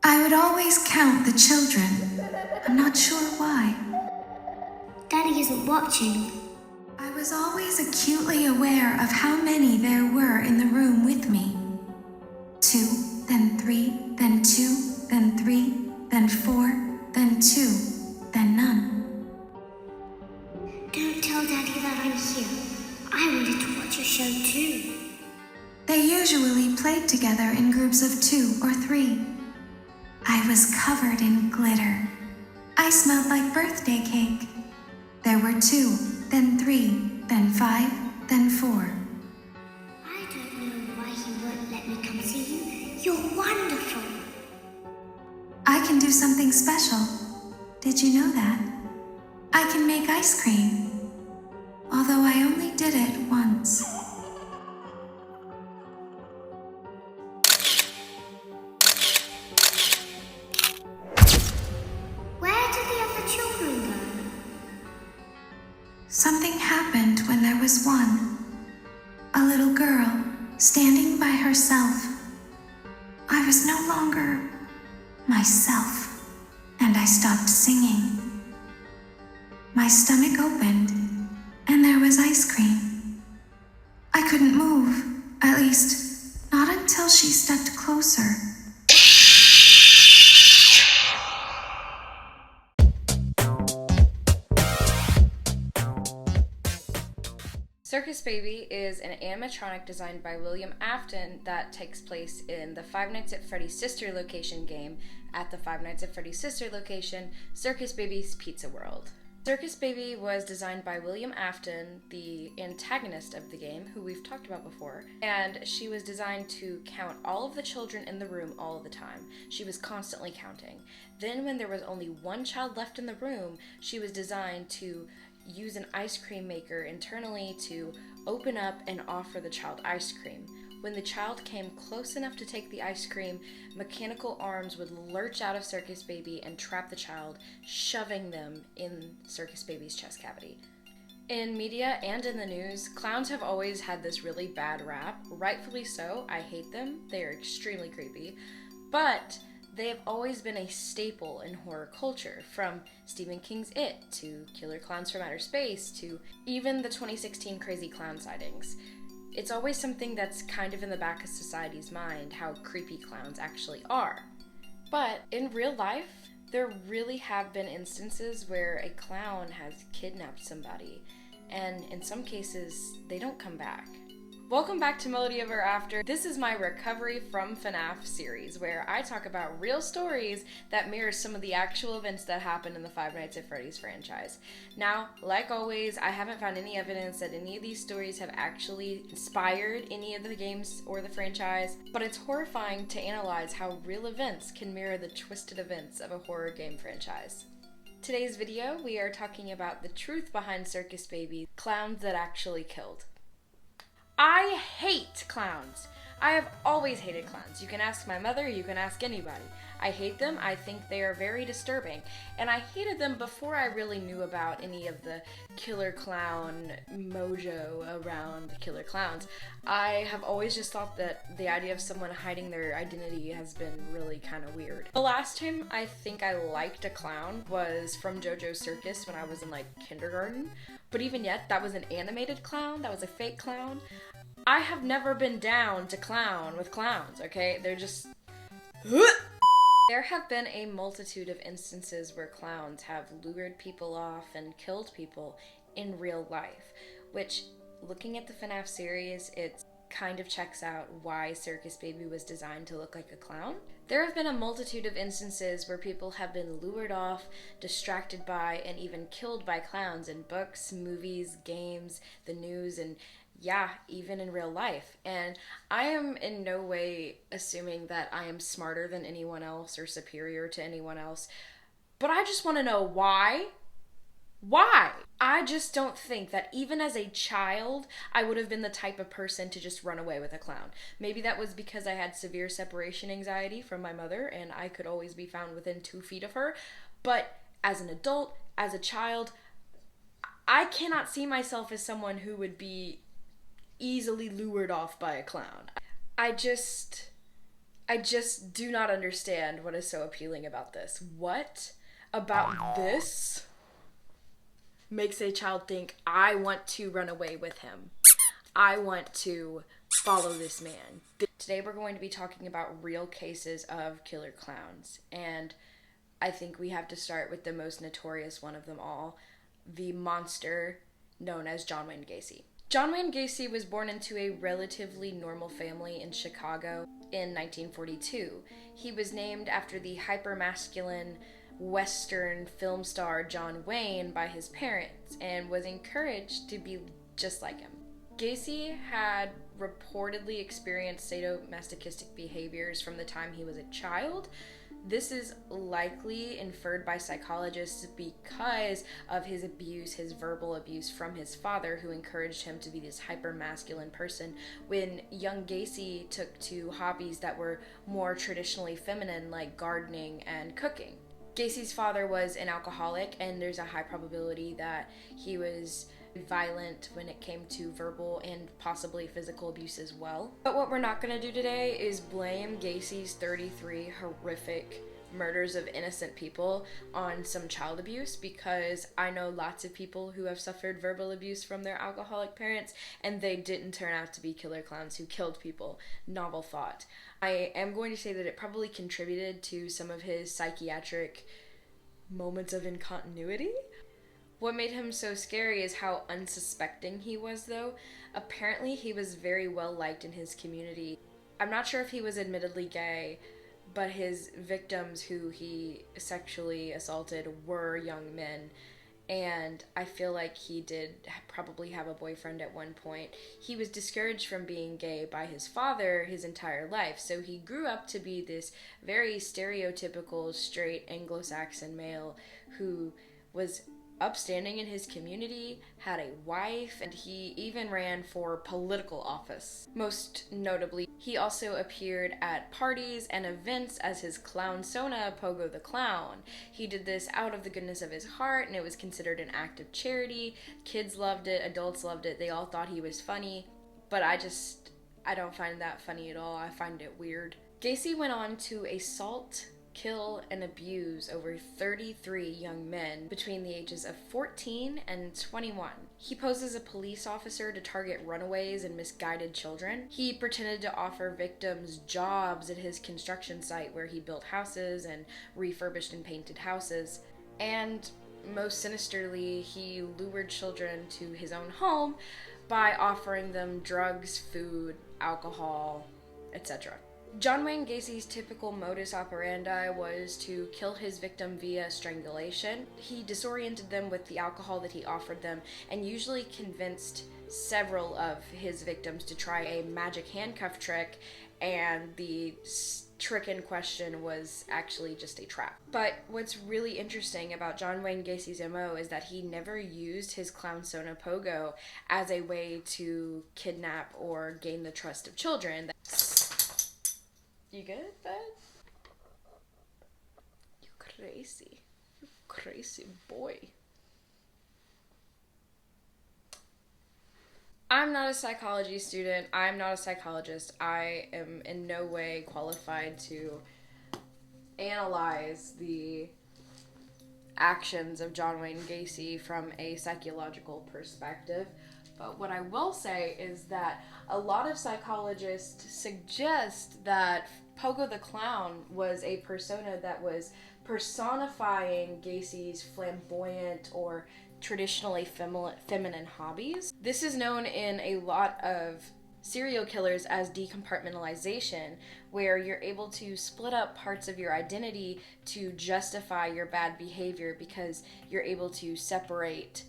I would always count the children. I'm not sure why. Daddy isn't watching. I was always acutely aware of how many there were in the room with me. 2, then 3, then 2, then 3, then 4, then 2, then none. Don't tell Daddy that I'm here. I wanted to watch your show too. They usually played together in groups of 2 or 3. I was covered in glitter. I smelled like birthday cake. There were 2, then 3, then 5, then 4. I don't know why you won't let me come see you. You're wonderful. I can do something special. Did you know that? I can make ice cream. Although I only did it once. Where did the other children go? Something happened when there was one. A little girl standing by herself. I was no longer myself, and I stopped singing. My stomach opened, and there was ice cream. I couldn't move, at least, not until she stepped closer. Circus Baby is an animatronic designed by William Afton that takes place in the Five Nights at Freddy's sister location game at the Five Nights at Freddy's sister location, Circus Baby's Pizza World. Circus Baby was designed by William Afton, the antagonist of the game, who we've talked about before, and she was designed to count all of the children in the room all of the time. She was constantly counting. Then when there was only one child left in the room, she was designed to use an ice cream maker internally to open up and offer the child ice cream. When the child came close enough to take the ice cream, mechanical arms would lurch out of Circus Baby and trap the child, shoving them in Circus Baby's chest cavity. In media and in the news, clowns have always had this really bad rap. Rightfully so. I hate them. They are extremely creepy. But they have always been a staple in horror culture, from Stephen King's It to Killer Clowns from Outer Space to even the 2016 Crazy Clown Sightings. It's always something that's kind of in the back of society's mind, how creepy clowns actually are. But in real life, there really have been instances where a clown has kidnapped somebody, and in some cases, they don't come back. Welcome back to Melody Ever After. This is my Recovery from FNAF series, where I talk about real stories that mirror some of the actual events that happened in the Five Nights at Freddy's franchise. Now, like always, I haven't found any evidence that any of these stories have actually inspired any of the games or the franchise, but it's horrifying to analyze how real events can mirror the twisted events of a horror game franchise. Today's video, we are talking about the truth behind Circus Baby, clowns that actually killed. I hate clowns. I have always hated clowns. You can ask my mother, you can ask anybody. I hate them. I think they are very disturbing. And I hated them before I really knew about any of the killer clown mojo around killer clowns. I have always just thought that the idea of someone hiding their identity has been really kind of weird. The last time I think I liked a clown was from JoJo's Circus when I was in like kindergarten. But even yet, that was an animated clown. That was a fake clown. I have never been down to clown with clowns, okay? They're just... There have been a multitude of instances where clowns have lured people off and killed people in real life, which, looking at the FNAF series, it kind of checks out why Circus Baby was designed to look like a clown. There have been a multitude of instances where people have been lured off, distracted by, and even killed by clowns in books, movies, games, the news, and yeah, even in real life. And I am in no way assuming that I am smarter than anyone else or superior to anyone else, but I just want to know why. Why? I just don't think that even as a child, I would have been the type of person to just run away with a clown. Maybe that was because I had severe separation anxiety from my mother and I could always be found within 2 feet of her. But as an adult, as a child, I cannot see myself as someone who would be easily lured off by a clown. I just do not understand what is so appealing about this. What about this makes a child think, I want to run away with him? I want to follow this man. Today we're going to be talking about real cases of killer clowns, and I think we have to start with the most notorious one of them all, the monster known as John Wayne Gacy. John Wayne Gacy was born into a relatively normal family in Chicago in 1942. He was named after the hyper-masculine Western film star John Wayne by his parents and was encouraged to be just like him. Gacy had reportedly experienced sadomasochistic behaviors from the time he was a child. This is likely inferred by psychologists because of his abuse, his verbal abuse from his father, who encouraged him to be this hyper-masculine person, when young Gacy took to hobbies that were more traditionally feminine, like gardening and cooking. Gacy's father was an alcoholic, and there's a high probability that he was violent when it came to verbal and possibly physical abuse as well. But what we're not going to do today is blame Gacy's 33 horrific murders of innocent people on some child abuse, because I know lots of people who have suffered verbal abuse from their alcoholic parents, and they didn't turn out to be killer clowns who killed people. Novel thought. I am going to say that it probably contributed to some of his psychiatric moments of incontinuity. What made him so scary is how unsuspecting he was, though. Apparently, he was very well liked in his community. I'm not sure if he was admittedly gay, but his victims who he sexually assaulted were young men, and I feel like he did probably have a boyfriend at one point. He was discouraged from being gay by his father his entire life, so he grew up to be this very stereotypical straight Anglo-Saxon male who was upstanding in his community, had a wife, and he even ran for political office. Most notably, he also appeared at parties and events as his clown persona, Pogo the Clown. He did this out of the goodness of his heart, and it was considered an act of charity. Kids loved it, adults loved it, they all thought he was funny, but I don't find that funny at all. I find it weird. Gacy went on to assault, kill, and abuse over 33 young men between the ages of 14 and 21. He posed as a police officer to target runaways and misguided children. He pretended to offer victims jobs at his construction site where he built houses and refurbished and painted houses. And most sinisterly, he lured children to his own home by offering them drugs, food, alcohol, etc. John Wayne Gacy's typical modus operandi was to kill his victim via strangulation. He disoriented them with the alcohol that he offered them, and usually convinced several of his victims to try a magic handcuff trick, and the trick in question was actually just a trap. But what's really interesting about John Wayne Gacy's MO is that he never used his clown persona Pogo as a way to kidnap or gain the trust of children. You good, bud? You crazy. You crazy boy. I'm not a psychology student. I'm not a psychologist. I am in no way qualified to analyze the actions of John Wayne Gacy from a psychological perspective. But what I will say is that a lot of psychologists suggest that Pogo the Clown was a persona that was personifying Gacy's flamboyant or traditionally feminine hobbies. This is known in a lot of serial killers as decompartmentalization, where you're able to split up parts of your identity to justify your bad behavior because you're able to separate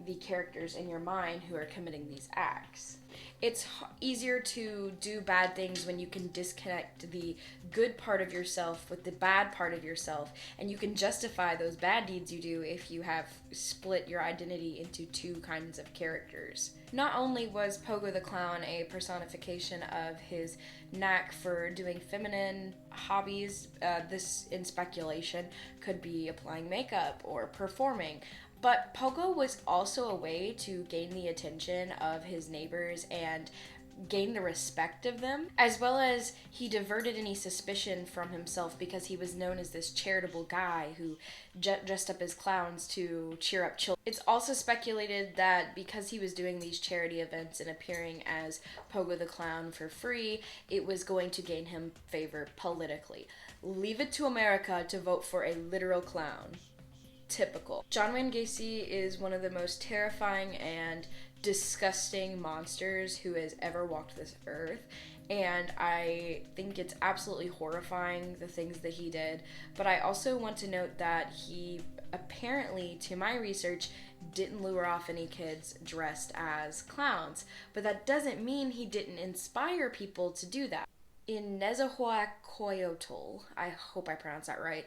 the characters in your mind who are committing these acts. It's easier to do bad things when you can disconnect the good part of yourself with the bad part of yourself, and you can justify those bad deeds you do if you have split your identity into two kinds of characters. Not only was Pogo the Clown a personification of his knack for doing feminine hobbies, this in speculation could be applying makeup or performing, but Pogo was also a way to gain the attention of his neighbors and gain the respect of them, as well as he diverted any suspicion from himself because he was known as this charitable guy who dressed up as clowns to cheer up children. It's also speculated that because he was doing these charity events and appearing as Pogo the Clown for free, it was going to gain him favor politically. Leave it to America to vote for a literal clown. Typical. John Wayne Gacy is one of the most terrifying and disgusting monsters who has ever walked this earth, and I think it's absolutely horrifying the things that he did. But I also want to note that he apparently, to my research, didn't lure off any kids dressed as clowns, but that doesn't mean he didn't inspire people to do that. In Nezahualcoyotl, I hope I pronounced that right,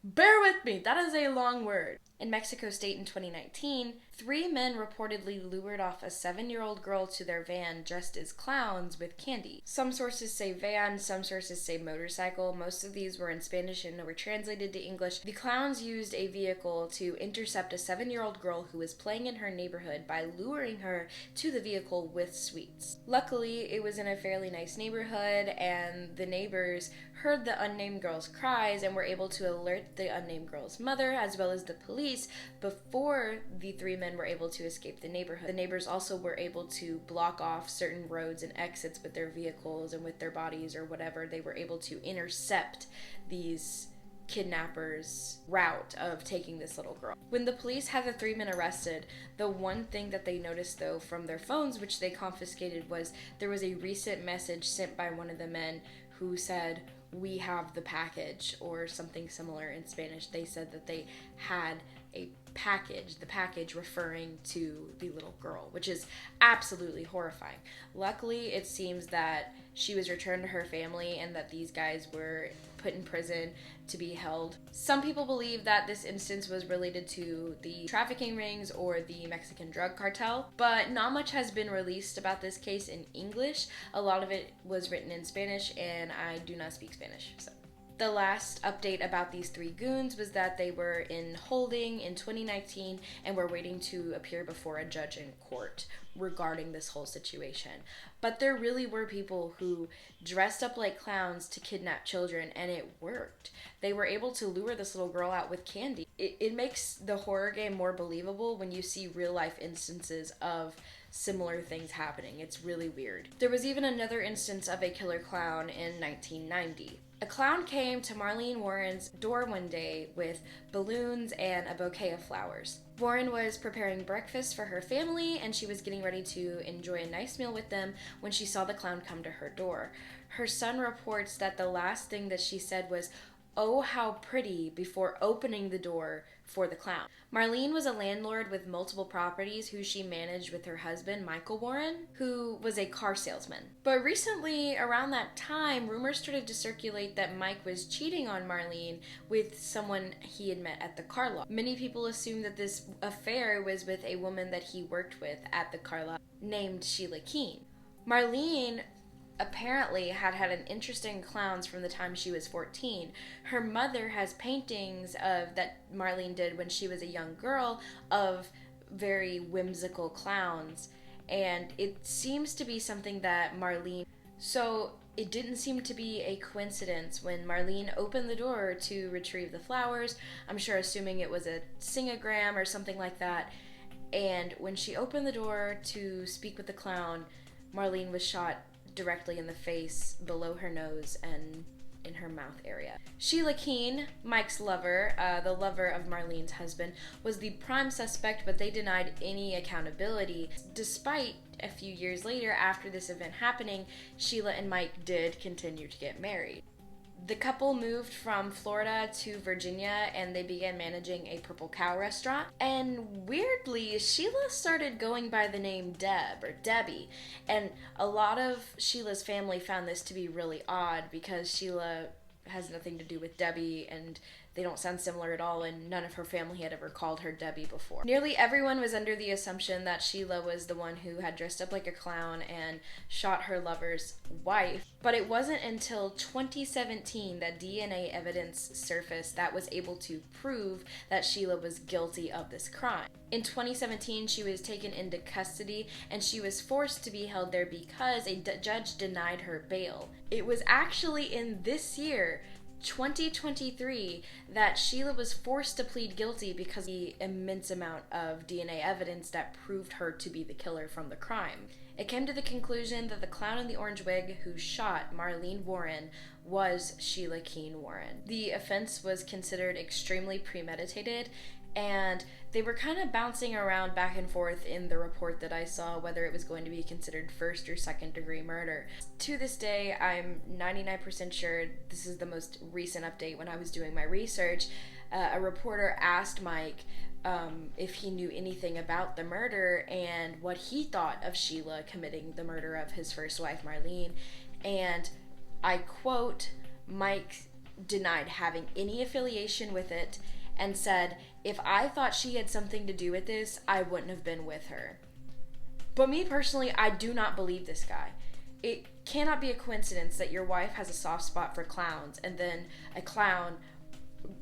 bear with me, that is a long word. In Mexico State in 2019, 3 men reportedly lured off a 7-year-old girl to their van dressed as clowns with candy. Some sources say van, some sources say motorcycle. Most of these were in Spanish and were translated to English. The clowns used a vehicle to intercept a 7-year-old girl who was playing in her neighborhood by luring her to the vehicle with sweets. Luckily, it was in a fairly nice neighborhood, and the neighbors heard the unnamed girl's cries and were able to alert the unnamed girl's mother as well as the police before the 3 men were able to escape the neighborhood. The neighbors also were able to block off certain roads and exits with their vehicles and with their bodies or whatever. They were able to intercept these kidnappers' route of taking this little girl. When the police had the 3 men arrested, the one thing that they noticed though from their phones, which they confiscated, was there was a recent message sent by one of the men who said, "We have the package," or something similar in Spanish. They said that they had a package, the package referring to the little girl, which is absolutely horrifying. Luckily, it seems that she was returned to her family and that these guys were put in prison to be held. Some people believe that this instance was related to the trafficking rings or the Mexican drug cartel, but not much has been released about this case in English. A lot of it was written in Spanish, and I do not speak Spanish, so. The last update about these 3 goons was that they were in holding in 2019 and were waiting to appear before a judge in court regarding this whole situation. But there really were people who dressed up like clowns to kidnap children, and it worked. They were able to lure this little girl out with candy. It makes the horror game more believable when you see real life instances of similar things happening. It's really weird. There was even another instance of a killer clown in 1990. A clown came to Marlene Warren's door one day with balloons and a bouquet of flowers. Warren was preparing breakfast for her family, and she was getting ready to enjoy a nice meal with them when she saw the clown come to her door. Her son reports that the last thing that she said was, "Oh, how pretty," before opening the door for the clown. Marlene was a landlord with multiple properties who she managed with her husband, Michael Warren, who was a car salesman. But recently, around that time, rumors started to circulate that Mike was cheating on Marlene with someone he had met at the car lot. Many people assumed that this affair was with a woman that he worked with at the car lot named Sheila Keene. Marlene apparently had an interest in clowns from the time she was 14. Her mother has paintings of that Marlene did when she was a young girl of very whimsical clowns, and it seems to be something that Marlene... So it didn't seem to be a coincidence when Marlene opened the door to retrieve the flowers, I'm sure assuming it was a singogram or something like that, and when she opened the door to speak with the clown, Marlene was shot directly in the face, below her nose, and in her mouth area. Sheila Keene, Mike's lover, the lover of Marlene's husband, was the prime suspect, but they denied any accountability. Despite a few years later, after this event happening, Sheila and Mike did continue to get married. The couple moved from Florida to Virginia, and they began managing a Purple Cow restaurant. And weirdly, Sheila started going by the name Deb or Debbie. And a lot of Sheila's family found this to be really odd because Sheila has nothing to do with Debbie, and they don't sound similar at all, and none of her family had ever called her Debbie before. Nearly everyone was under the assumption that Sheila was the one who had dressed up like a clown and shot her lover's wife, but it wasn't until 2017 that DNA evidence surfaced that was able to prove that Sheila was guilty of this crime. In 2017, she was taken into custody and she was forced to be held there because a judge denied her bail. It was actually in this year, 2023, that Sheila was forced to plead guilty because of the immense amount of DNA evidence that proved her to be the killer from the crime. It came to the conclusion that the clown in the orange wig who shot Marlene Warren was Sheila Keene Warren. The offense was considered extremely premeditated, and they were kind of bouncing around back and forth in the report that I saw whether it was going to be considered first or second degree murder. To this day, I'm 99% sure, this is the most recent update when I was doing my research, a reporter asked Mike if he knew anything about the murder and what he thought of Sheila committing the murder of his first wife, Marlene, and I quote, Mike denied having any affiliation with it and said, "If I thought she had something to do with this, I wouldn't have been with her." But me personally, I do not believe this guy. It cannot be a coincidence that your wife has a soft spot for clowns and then a clown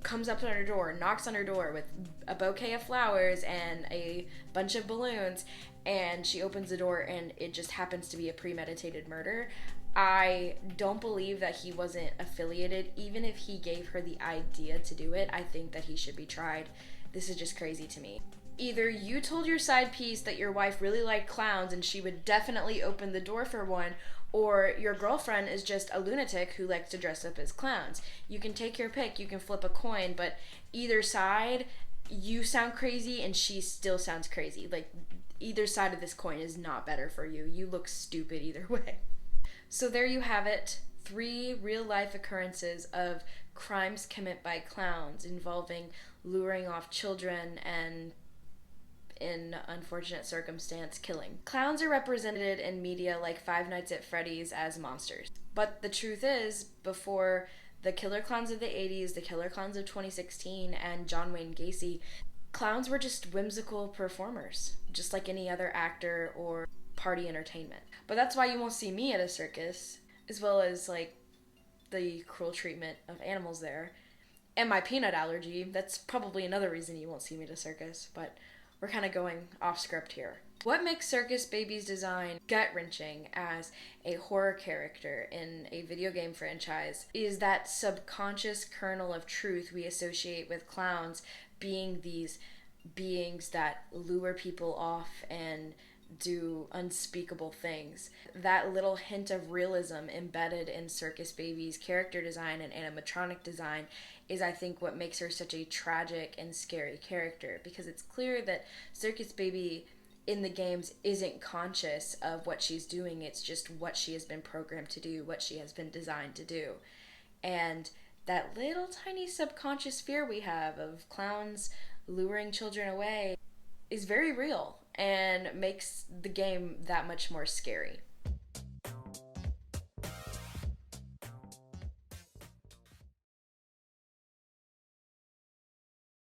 comes up on her door, knocks on her door with a bouquet of flowers and a bunch of balloons, and she opens the door and it just happens to be a premeditated murder. I don't believe that he wasn't affiliated. Even if he gave her the idea to do it, I think that he should be tried. This is just crazy to me. Either you told your side piece that your wife really liked clowns and she would definitely open the door for one, or your girlfriend is just a lunatic who likes to dress up as clowns. You can take your pick, you can flip a coin, but either side, you sound crazy and she still sounds crazy. Like, either side of this coin is not better for you. You look stupid either way. So there you have it, 3 real-life occurrences of crimes committed by clowns involving luring off children and, in unfortunate circumstance, killing. Clowns are represented in media like Five Nights at Freddy's as monsters. But the truth is, before the killer clowns of the 80s, the killer clowns of 2016, and John Wayne Gacy, clowns were just whimsical performers, just like any other actor or party entertainment. But that's why you won't see me at a circus, as well as like the cruel treatment of animals there, and my peanut allergy. That's probably another reason you won't see me at a circus, but we're kind of going off script here. What makes Circus Baby's design gut-wrenching as a horror character in a video game franchise is that subconscious kernel of truth we associate with clowns being these beings that lure people off and do unspeakable things. That little hint of realism embedded in Circus Baby's character design and animatronic design is, I think, what makes her such a tragic and scary character, because it's clear that Circus Baby in the games isn't conscious of what she's doing. It's just what she has been programmed to do, what she has been designed to do. And that little tiny subconscious fear we have of clowns luring children away is very real and makes the game that much more scary.